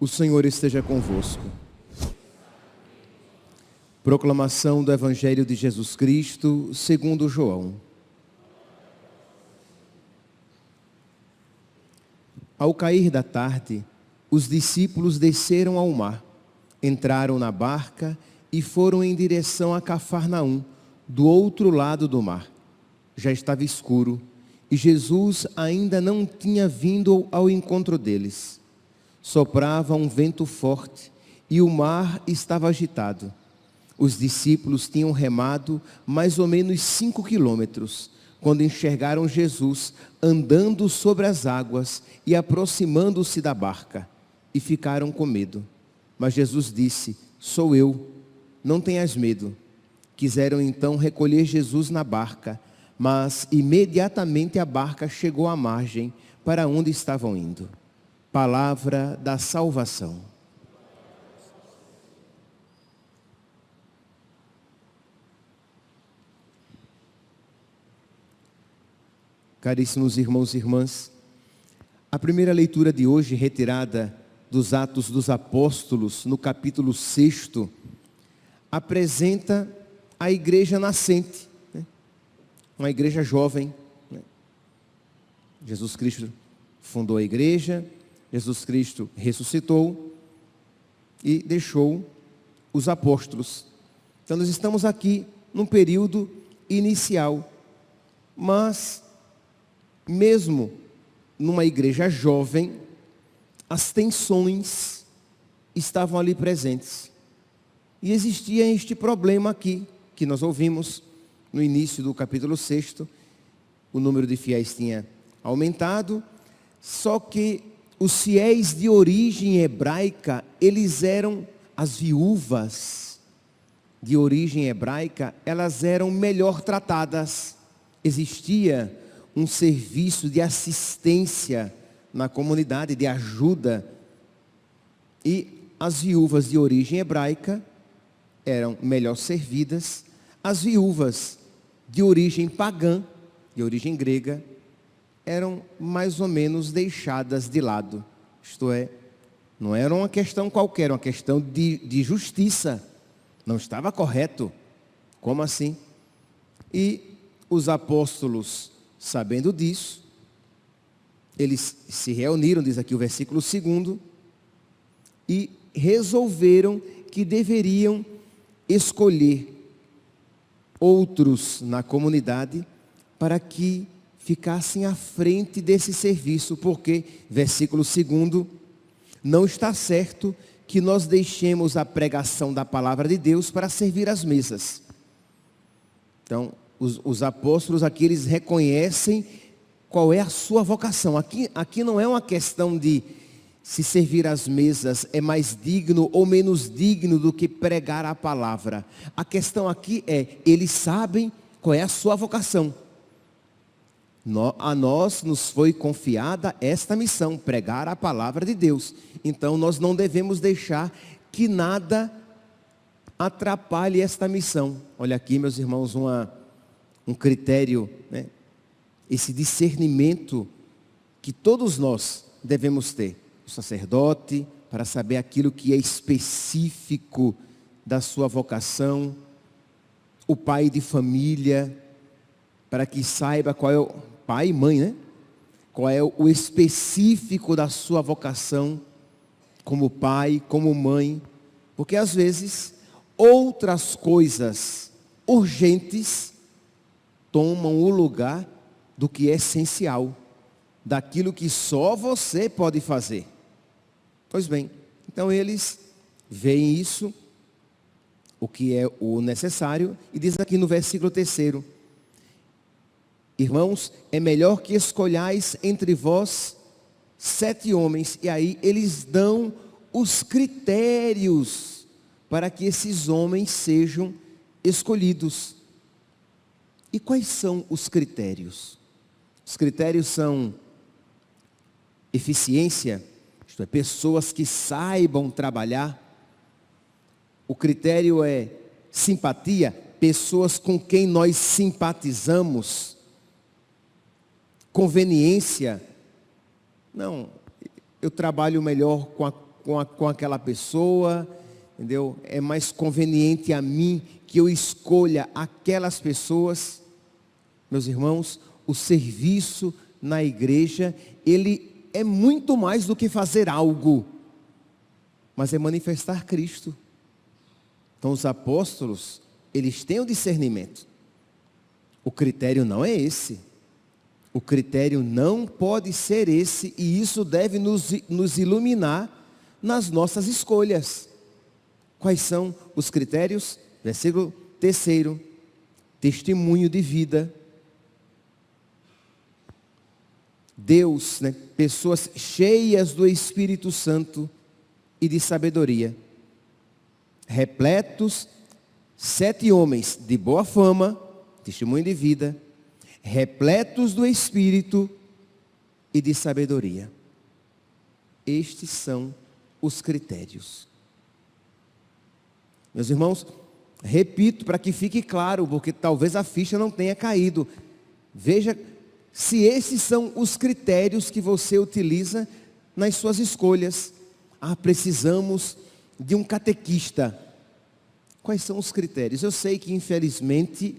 O Senhor esteja convosco. Proclamação do Evangelho de Jesus Cristo, segundo João. Ao cair da tarde, os discípulos desceram ao mar, entraram na barca e foram em direção a Cafarnaum, do outro lado do mar. Já estava escuro e Jesus ainda não tinha vindo ao encontro deles. Soprava um vento forte e o mar estava agitado. Os discípulos tinham remado mais ou menos 5 quilômetros, quando enxergaram Jesus andando sobre as águas e aproximando-se da barca, e ficaram com medo. Mas Jesus disse: "Sou eu, não tenhas medo." Quiseram então recolher Jesus na barca, mas imediatamente a barca chegou à margem, para onde estavam indo. Palavra da salvação. Caríssimos irmãos e irmãs, a primeira leitura de hoje, retirada dos Atos dos Apóstolos, no capítulo 6, apresenta a igreja nascente, uma igreja jovem. Jesus Cristo fundou a igreja, Jesus Cristo ressuscitou e deixou os apóstolos. Então nós estamos aqui num período inicial, mas mesmo numa igreja jovem, as tensões estavam ali presentes. E existia este problema aqui, que nós ouvimos no início do capítulo 6, o número de fiéis tinha aumentado, só que os fiéis de origem hebraica, eles eram, as viúvas de origem hebraica, elas eram melhor tratadas. Existia um serviço de assistência na comunidade, de ajuda, e as viúvas de origem hebraica eram melhor servidas. As viúvas de origem pagã, de origem grega, eram mais ou menos deixadas de lado. Isto é, não era uma questão qualquer, uma questão de justiça. Não estava correto. Como assim? E os apóstolos, sabendo disso, eles se reuniram, diz aqui o versículo 2, e resolveram que deveriam escolher outros na comunidade para que ficassem à frente desse serviço, porque, versículo 2, não está certo que nós deixemos a pregação da palavra de Deus para servir as mesas. Então, os apóstolos aqui, eles reconhecem qual é a sua vocação. Aqui não é uma questão de se servir às mesas é mais digno ou menos digno do que pregar a palavra. A questão aqui é, eles sabem qual é a sua vocação. A nós nos foi confiada esta missão, pregar a palavra de Deus. Então nós não devemos deixar que nada atrapalhe esta missão. Olha aqui, meus irmãos, um critério, né? Esse discernimento que todos nós devemos ter. O sacerdote, para saber aquilo que é específico da sua vocação. O pai de família, para que saiba qual é o pai e mãe, né? Qual é o específico da sua vocação, como pai, como mãe. Porque às vezes, outras coisas urgentes tomam o lugar do que é essencial, daquilo que só você pode fazer. Pois bem, então eles veem isso, o que é o necessário, e diz aqui no versículo 3: irmãos, é melhor que escolhais entre vós 7 homens, e aí eles dão os critérios para que esses homens sejam escolhidos. E quais são os critérios? Os critérios são eficiência, isto é, pessoas que saibam trabalhar. O critério é simpatia, pessoas com quem nós simpatizamos. Conveniência, não, eu trabalho melhor com aquela pessoa, entendeu? É mais conveniente a mim que eu escolha aquelas pessoas. Meus irmãos, o serviço na igreja, ele é muito mais do que fazer algo, mas é manifestar Cristo. Então os apóstolos, eles têm o discernimento. O critério não é esse. O critério não pode ser esse, e isso deve nos iluminar nas nossas escolhas. Quais são os critérios? Versículo 3, testemunho de vida. Deus, pessoas cheias do Espírito Santo e de sabedoria. Repletos, 7 homens de boa fama, testemunho de vida, repletos do Espírito e de sabedoria. Estes são os critérios. Meus irmãos, repito para que fique claro, porque talvez a ficha não tenha caído. Veja se esses são os critérios que você utiliza nas suas escolhas. Precisamos de um catequista. Quais são os critérios? Eu sei que, infelizmente,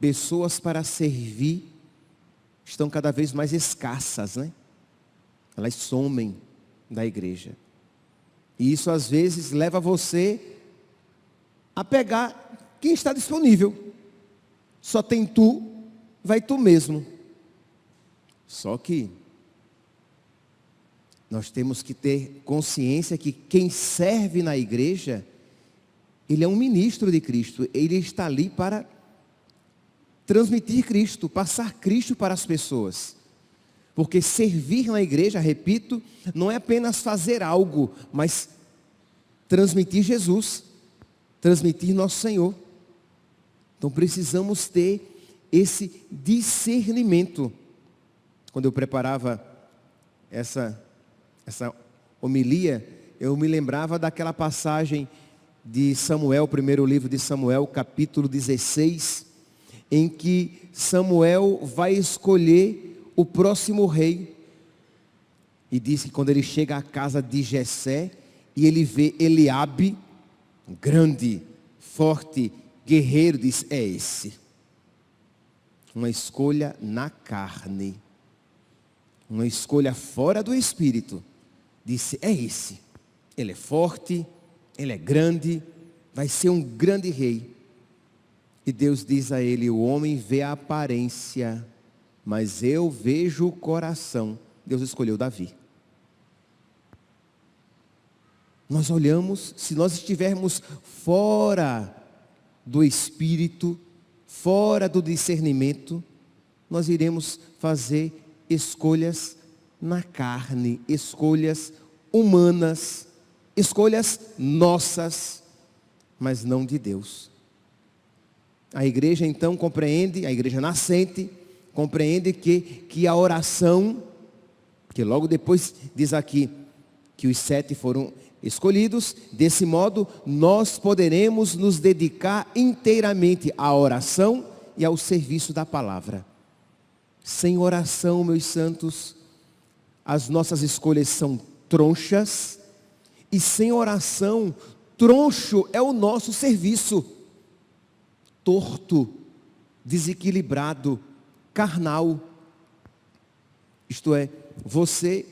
pessoas para servir estão cada vez mais escassas, Elas somem da igreja. E isso às vezes leva você a pegar quem está disponível. Só tem tu, vai tu mesmo. Só que nós temos que ter consciência que quem serve na igreja, ele é um ministro de Cristo. Ele está ali para transmitir Cristo, passar Cristo para as pessoas. Porque servir na igreja, repito, não é apenas fazer algo, mas transmitir Jesus, transmitir nosso Senhor. Então precisamos ter esse discernimento. Quando eu preparava essa homilia, eu me lembrava daquela passagem de Samuel, primeiro livro de Samuel, capítulo 16, em que Samuel vai escolher o próximo rei. E diz que quando ele chega à casa de Jessé, e ele vê Eliabe, grande, forte, guerreiro, diz, é esse. Uma escolha na carne. Uma escolha fora do espírito. Disse, é esse. Ele é forte, ele é grande, vai ser um grande rei. E Deus diz a ele, o homem vê a aparência, mas eu vejo o coração. Deus escolheu Davi. Nós olhamos, se nós estivermos fora do espírito, fora do discernimento, nós iremos fazer escolhas na carne, escolhas humanas, escolhas nossas, mas não de Deus. A igreja então compreende, a igreja nascente, compreende que a oração, que logo depois diz aqui, que os 7 foram escolhidos, desse modo nós poderemos nos dedicar inteiramente à oração e ao serviço da palavra. Sem oração, meus santos, as nossas escolhas são tronchas, e sem oração, troncho é o nosso serviço. Torto, desequilibrado, carnal. Isto é, você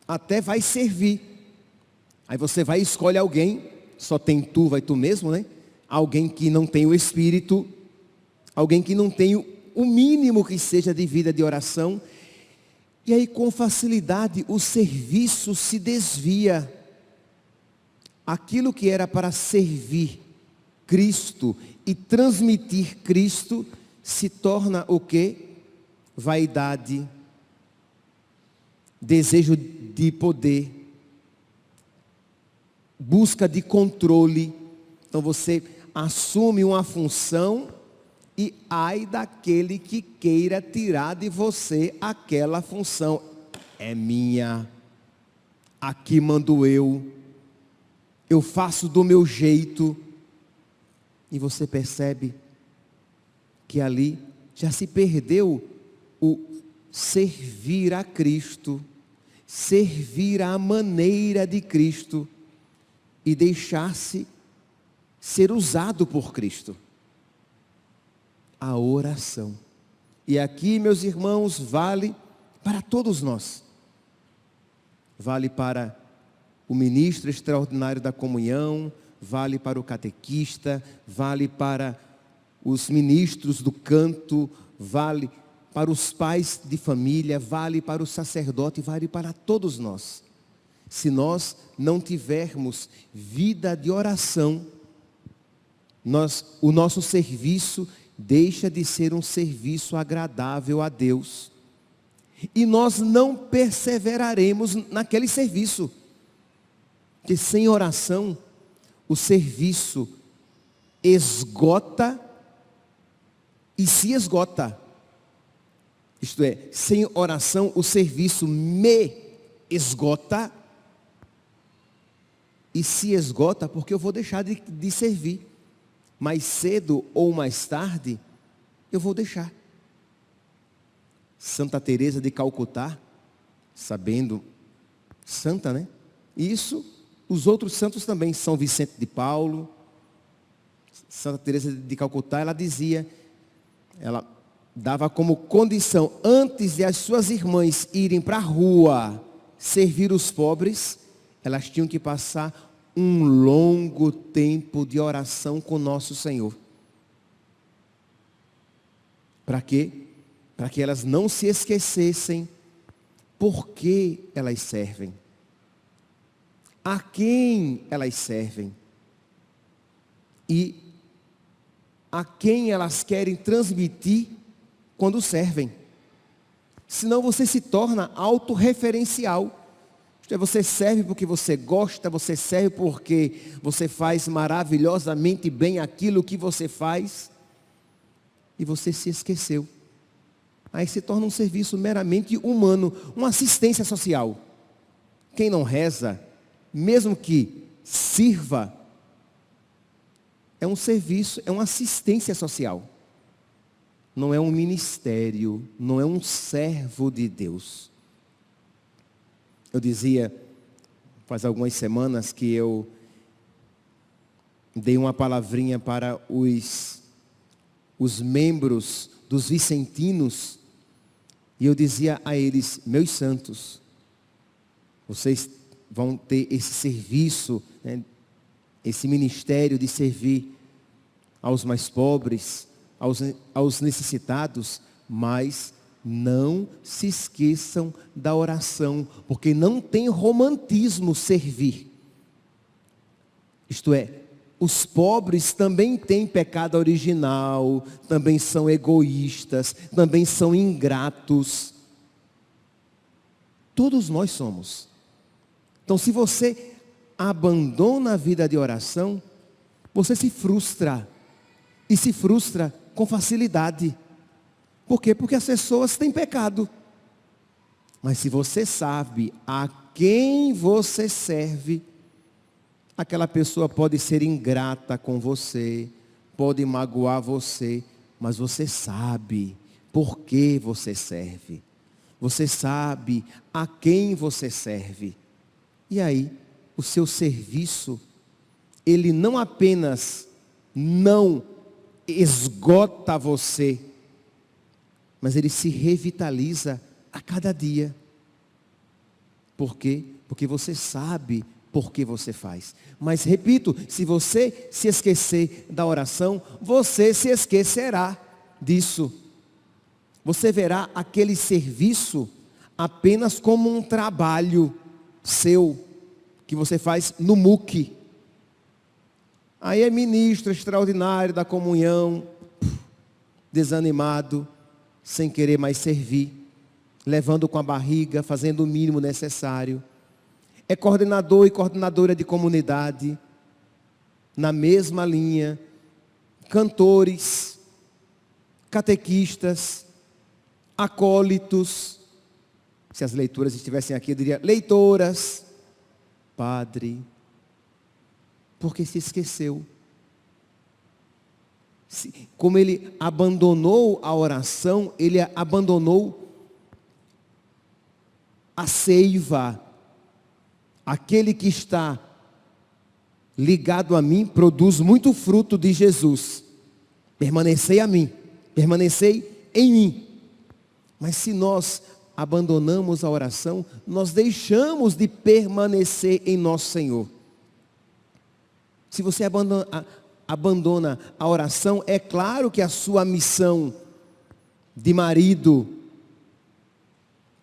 até vai servir. Aí você vai e escolhe alguém, só tem tu, vai tu mesmo, Alguém que não tem o espírito, alguém que não tem o mínimo que seja de vida de oração. E aí com facilidade o serviço se desvia. Aquilo que era para servir Cristo e transmitir Cristo se torna o quê? Vaidade, desejo de poder, busca de controle. Então você assume uma função e ai daquele que queira tirar de você aquela função. É minha, aqui mando eu faço do meu jeito. E você percebe que ali já se perdeu o servir a Cristo, servir à maneira de Cristo e deixar-se ser usado por Cristo. A oração. E aqui, meus irmãos, vale para todos nós. Vale para o ministro extraordinário da comunhão, vale para o catequista, vale para os ministros do canto, vale para os pais de família, vale para o sacerdote, vale para todos nós. Se nós não tivermos vida de oração, o nosso serviço deixa de ser um serviço agradável a Deus. E nós não perseveraremos naquele serviço. Porque sem oração, o serviço esgota e se esgota. Isto é, sem oração, o serviço me esgota e se esgota porque eu vou deixar de servir. Mais cedo ou mais tarde, eu vou deixar. Santa Teresa de Calcutá, sabendo, santa, né? Isso, os outros santos também, São Vicente de Paulo, Santa Teresa de Calcutá, ela dizia, ela dava como condição, antes de as suas irmãs irem para a rua servir os pobres, elas tinham que passar um longo tempo de oração com nosso Senhor. Para quê? Para que elas não se esquecessem por que elas servem, a quem elas servem e a quem elas querem transmitir quando servem. Senão você se torna autorreferencial. Você serve porque você gosta, você serve porque você faz maravilhosamente bem aquilo que você faz e você se esqueceu. Aí se torna um serviço meramente humano, uma assistência social. Quem não reza, mesmo que sirva, é um serviço, é uma assistência social. Não é um ministério, não é um servo de Deus. Eu dizia, faz algumas semanas, que eu dei uma palavrinha para os membros dos vicentinos, e eu dizia a eles, meus santos, vocês vão ter esse serviço, né, esse ministério de servir aos mais pobres, aos necessitados, mas não se esqueçam da oração, porque não tem romantismo servir. Isto é, os pobres também têm pecado original, também são egoístas, também são ingratos. Todos nós somos. Então, se você abandona a vida de oração, você se frustra. E se frustra com facilidade. Por quê? Porque as pessoas têm pecado. Mas se você sabe a quem você serve, aquela pessoa pode ser ingrata com você, pode magoar você, mas você sabe por que você serve. Você sabe a quem você serve. E aí, o seu serviço, ele não apenas não esgota você, mas ele se revitaliza a cada dia. Por quê? Porque você sabe por que você faz. Mas repito, se você se esquecer da oração, você se esquecerá disso. Você verá aquele serviço apenas como um trabalho seu, que você faz no muque. Aí é ministro extraordinário da comunhão, desanimado, sem querer mais servir, levando com a barriga, fazendo o mínimo necessário. É coordenador e coordenadora de comunidade, na mesma linha, cantores, catequistas, acólitos, se as leituras estivessem aqui, eu diria leitoras, padre, porque se esqueceu. Como ele abandonou a oração, ele abandonou a seiva. Aquele que está ligado a mim produz muito fruto de Jesus. Permanecei a mim, permanecei em mim. Mas se nós abandonamos a oração, nós deixamos de permanecer em nosso Senhor. Se você abandona a oração, é claro que a sua missão de marido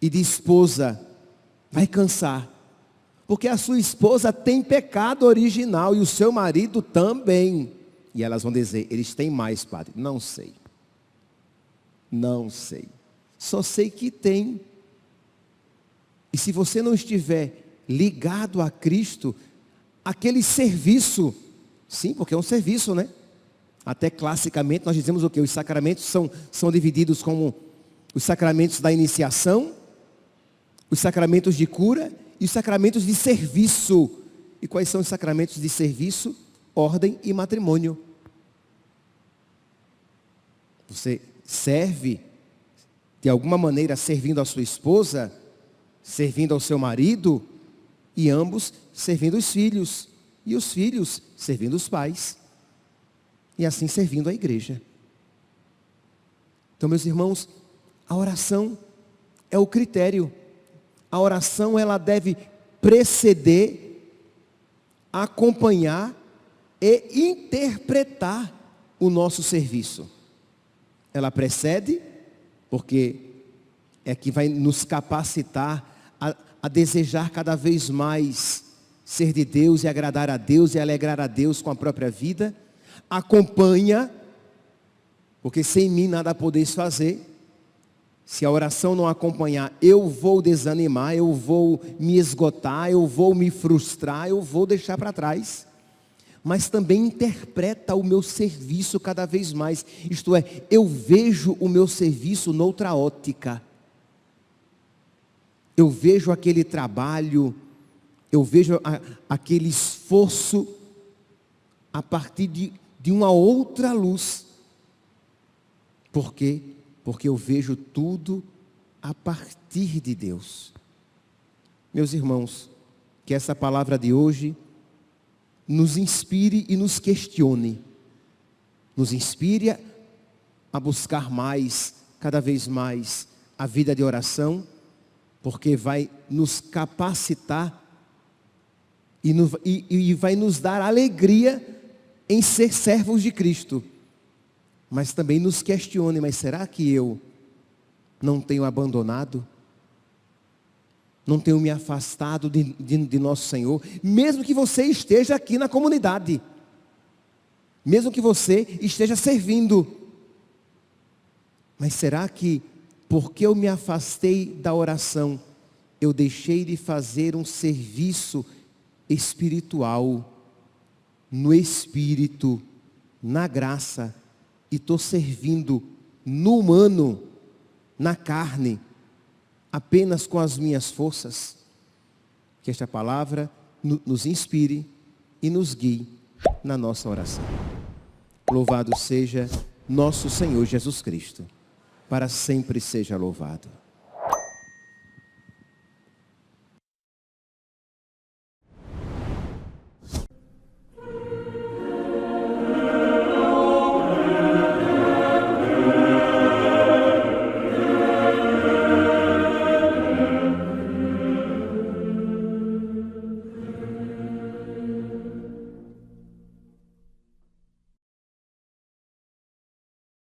e de esposa vai cansar. Porque a sua esposa tem pecado original e o seu marido também. E elas vão dizer, eles têm mais, padre. Não sei. Não sei. Só sei que tem. E se você não estiver ligado a Cristo, aquele serviço, sim, porque é um serviço, né? Até classicamente nós dizemos o quê? Os sacramentos são divididos como os sacramentos da iniciação, os sacramentos de cura e os sacramentos de serviço. E quais são os sacramentos de serviço? Ordem e matrimônio. Você serve, de alguma maneira, servindo a sua esposa, servindo ao seu marido, e ambos servindo os filhos, e os filhos servindo os pais, e assim servindo a igreja. Então, meus irmãos, a oração é o critério. A oração, ela deve preceder, acompanhar e interpretar o nosso serviço. Ela precede, porque é que vai nos capacitar a desejar cada vez mais ser de Deus e agradar a Deus e alegrar a Deus com a própria vida. Acompanha, porque sem mim nada podeis fazer. Se a oração não acompanhar, eu vou desanimar, eu vou me esgotar, eu vou me frustrar, eu vou deixar para trás. Mas também interpreta o meu serviço cada vez mais. Isto é, eu vejo o meu serviço noutra ótica. Eu vejo aquele trabalho, eu vejo aquele esforço a partir de uma outra luz. Por quê? Porque eu vejo tudo a partir de Deus. Meus irmãos, que essa palavra de hoje nos inspire e nos questione. Nos inspire a buscar mais, cada vez mais, a vida de oração, porque vai nos capacitar e vai nos dar alegria em ser servos de Cristo. Mas também nos questione, mas será que eu não tenho abandonado? Não tenho me afastado de nosso Senhor? Mesmo que você esteja aqui na comunidade, mesmo que você esteja servindo, mas será que, porque eu me afastei da oração, eu deixei de fazer um serviço espiritual, no Espírito, na graça, e estou servindo no humano, na carne, apenas com as minhas forças? Que esta palavra nos inspire e nos guie na nossa oração. Louvado seja nosso Senhor Jesus Cristo, para sempre seja louvado.